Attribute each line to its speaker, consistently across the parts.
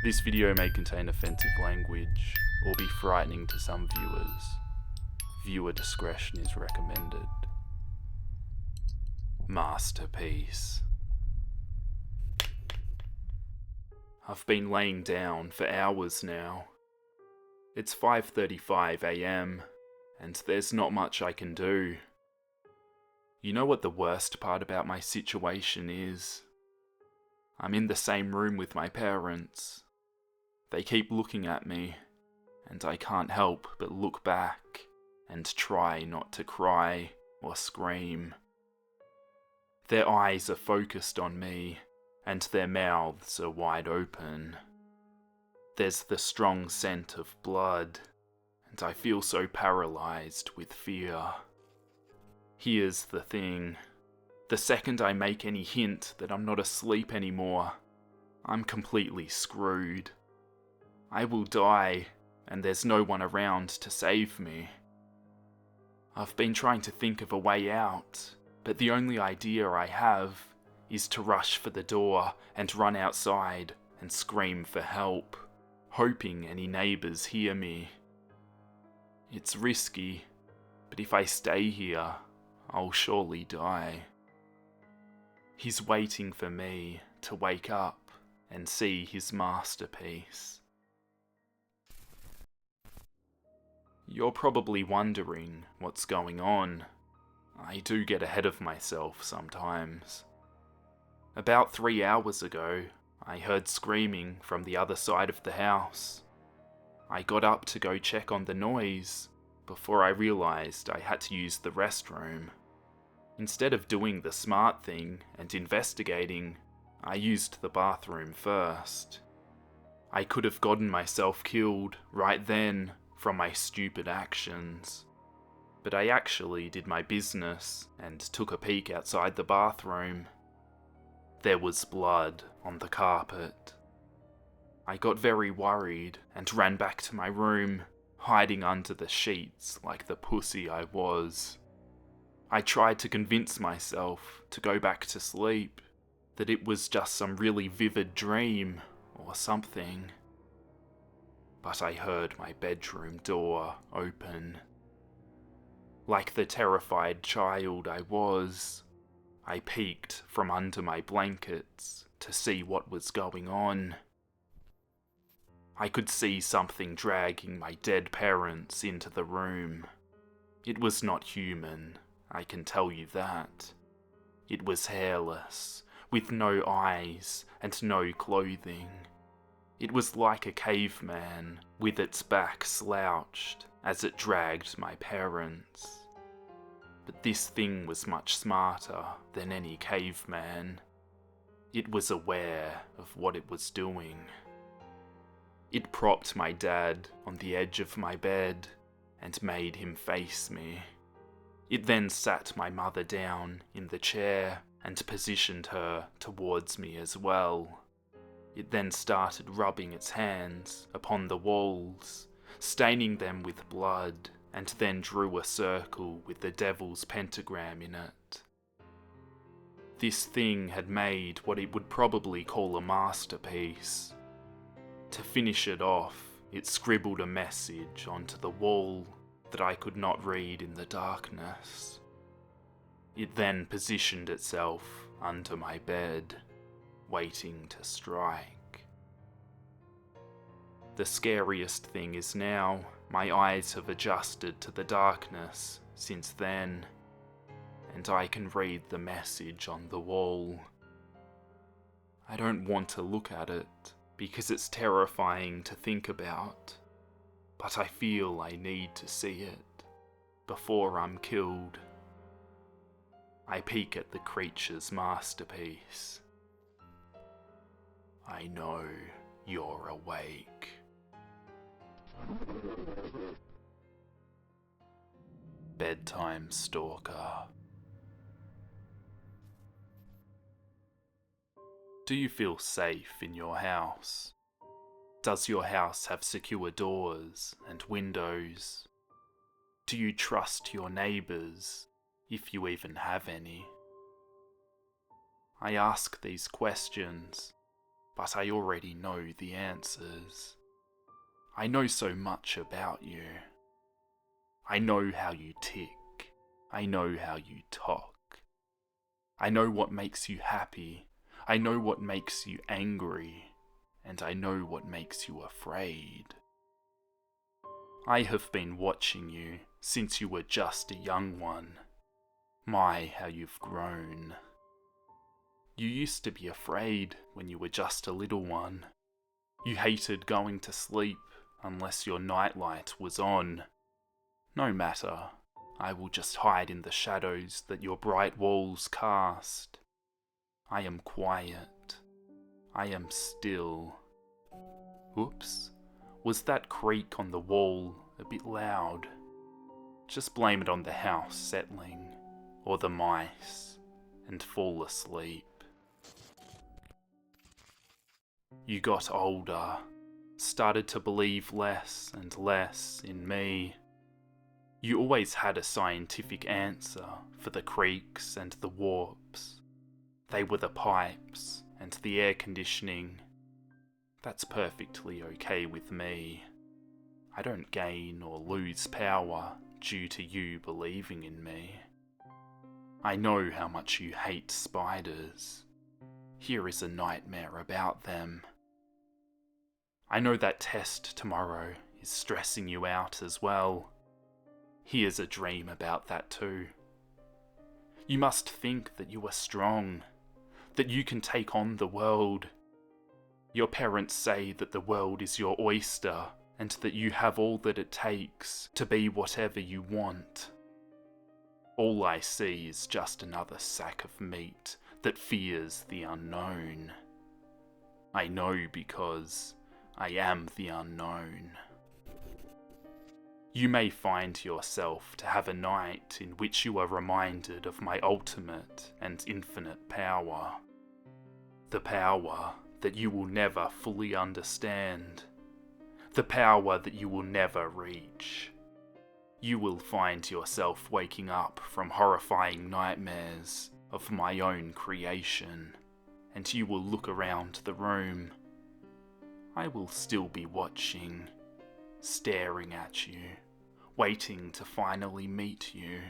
Speaker 1: This video may contain offensive language or be frightening to some viewers. Viewer discretion is recommended. Masterpiece. I've been laying down for hours now. It's 5:35 AM, and there's not much I can do. You know what the worst part about my situation is? I'm in the same room with my parents. They keep looking at me, and I can't help but look back and try not to cry or scream. Their eyes are focused on me, and their mouths are wide open. There's the strong scent of blood, and I feel so paralyzed with fear. Here's the thing. The second I make any hint that I'm not asleep anymore, I'm completely screwed. I will die, and there's no one around to save me. I've been trying to think of a way out, but the only idea I have is to rush for the door and run outside and scream for help, hoping any neighbours hear me. It's risky, but if I stay here, I'll surely die. He's waiting for me to wake up and see his masterpiece. You're probably wondering what's going on. I do get ahead of myself sometimes. About 3 hours ago, I heard screaming from the other side of the house. I got up to go check on the noise before I realised I had to use the restroom. Instead of doing the smart thing and investigating, I used the bathroom first. I could have gotten myself killed right then from my stupid actions, but I actually did my business and took a peek outside the bathroom. There was blood on the carpet. I got very worried and ran back to my room, hiding under the sheets like the pussy I was. I tried to convince myself to go back to sleep, that it was just some really vivid dream or something. But I heard my bedroom door open. Like the terrified child I was, I peeked from under my blankets to see what was going on. I could see something dragging my dead parents into the room. It was not human, I can tell you that. It was hairless, with no eyes and no clothing. It was like a caveman, with its back slouched as it dragged my parents. But this thing was much smarter than any caveman. It was aware of what it was doing. It propped my dad on the edge of my bed and made him face me. It then sat my mother down in the chair and positioned her towards me as well. It then started rubbing its hands upon the walls, staining them with blood, and then drew a circle with the devil's pentagram in it. This thing had made what it would probably call a masterpiece. To finish it off, it scribbled a message onto the wall that I could not read in the darkness. It then positioned itself under my bed, waiting to strike. The scariest thing is now, my eyes have adjusted to the darkness since then, and I can read the message on the wall. I don't want to look at it, because it's terrifying to think about, but I feel I need to see it before I'm killed. I peek at the creature's masterpiece. I know you're awake. Bedtime Stalker. Do you feel safe in your house? Does your house have secure doors and windows? Do you trust your neighbours, if you even have any? I ask these questions but I already know the answers. I know so much about you. I know how you tick. I know how you talk. I know what makes you happy. I know what makes you angry. And I know what makes you afraid. I have been watching you since you were just a young one. My, how you've grown. You used to be afraid when you were just a little one. You hated going to sleep unless your nightlight was on. No matter, I will just hide in the shadows that your bright walls cast. I am quiet. I am still. Oops, was that creak on the wall a bit loud? Just blame it on the house settling, or the mice, and fall asleep. You got older, started to believe less and less in me. You always had a scientific answer for the creaks and the warps. They were the pipes and the air conditioning. That's perfectly okay with me. I don't gain or lose power due to you believing in me. I know how much you hate spiders. Here is a nightmare about them. I know that test tomorrow is stressing you out as well. Here's a dream about that too. You must think that you are strong, that you can take on the world. Your parents say that the world is your oyster and that you have all that it takes to be whatever you want. All I see is just another sack of meat that fears the unknown. I know because I am the unknown. You may find yourself to have a night in which you are reminded of my ultimate and infinite power. The power that you will never fully understand. The power that you will never reach. You will find yourself waking up from horrifying nightmares of my own creation, and you will look around the room. I will still be watching, staring at you, waiting to finally meet you.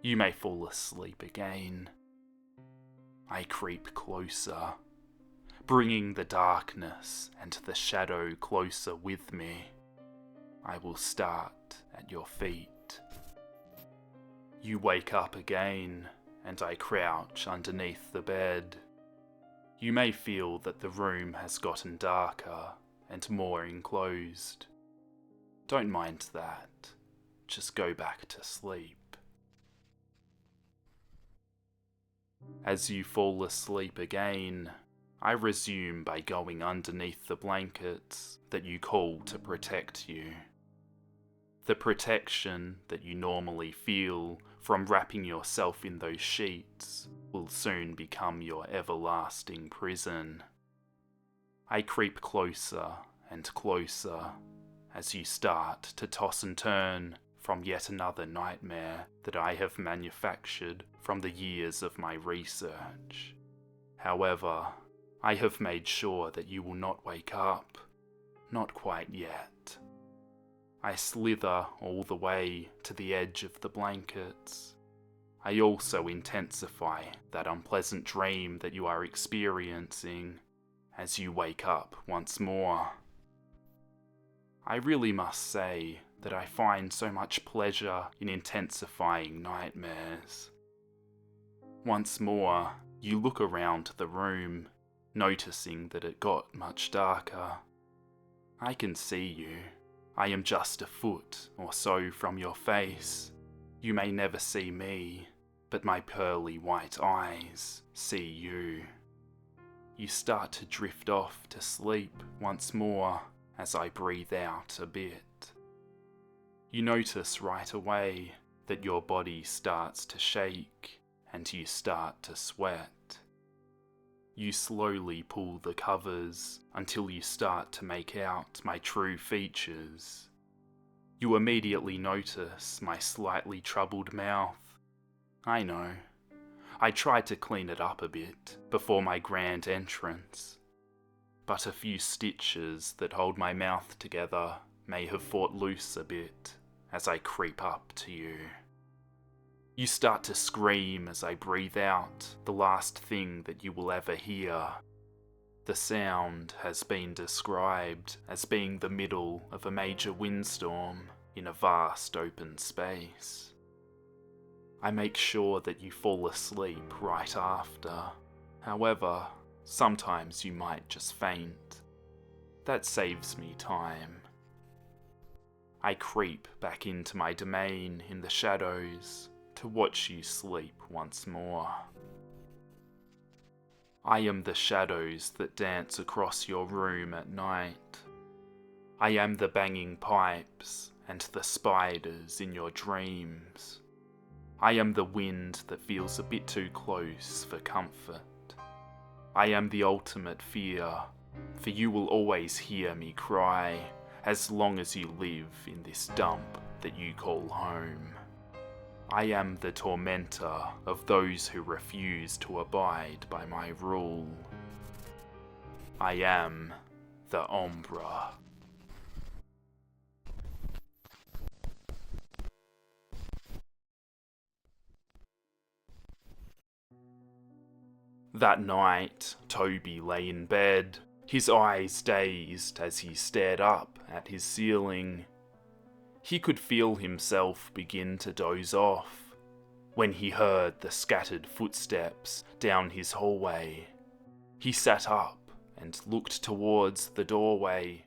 Speaker 1: You may fall asleep again. I creep closer, bringing the darkness and the shadow closer with me. I will start at your feet. You wake up again, and I crouch underneath the bed. You may feel that the room has gotten darker and more enclosed. Don't mind that. Just go back to sleep. As you fall asleep again, I resume by going underneath the blankets that you call to protect you. The protection that you normally feel from wrapping yourself in those sheets will soon become your everlasting prison. I creep closer and closer as you start to toss and turn from yet another nightmare that I have manufactured from the years of my research. However, I have made sure that you will not wake up. Not quite yet. I slither all the way to the edge of the blankets. I also intensify that unpleasant dream that you are experiencing as you wake up once more. I really must say that I find so much pleasure in intensifying nightmares. Once more, you look around the room, noticing that it got much darker. I can see you. I am just a foot or so from your face. You may never see me, but my pearly white eyes see you. You start to drift off to sleep once more as I breathe out a bit. You notice right away that your body starts to shake and you start to sweat. You slowly pull the covers until you start to make out my true features. You immediately notice my slightly troubled mouth. I know. I tried to clean it up a bit before my grand entrance, but a few stitches that hold my mouth together may have fought loose a bit as I creep up to you. You start to scream as I breathe out the last thing that you will ever hear. The sound has been described as being the middle of a major windstorm in a vast open space. I make sure that you fall asleep right after. However, sometimes you might just faint. That saves me time. I creep back into my domain in the shadows to watch you sleep once more. I am the shadows that dance across your room at night. I am the banging pipes and the spiders in your dreams. I am the wind that feels a bit too close for comfort. I am the ultimate fear, for you will always hear me cry as long as you live in this dump that you call home. I am the tormentor of those who refuse to abide by my rule. I am the Ombra. That night, Toby lay in bed, his eyes dazed as he stared up at his ceiling. He could feel himself begin to doze off when he heard the scattered footsteps down his hallway. He sat up and looked towards the doorway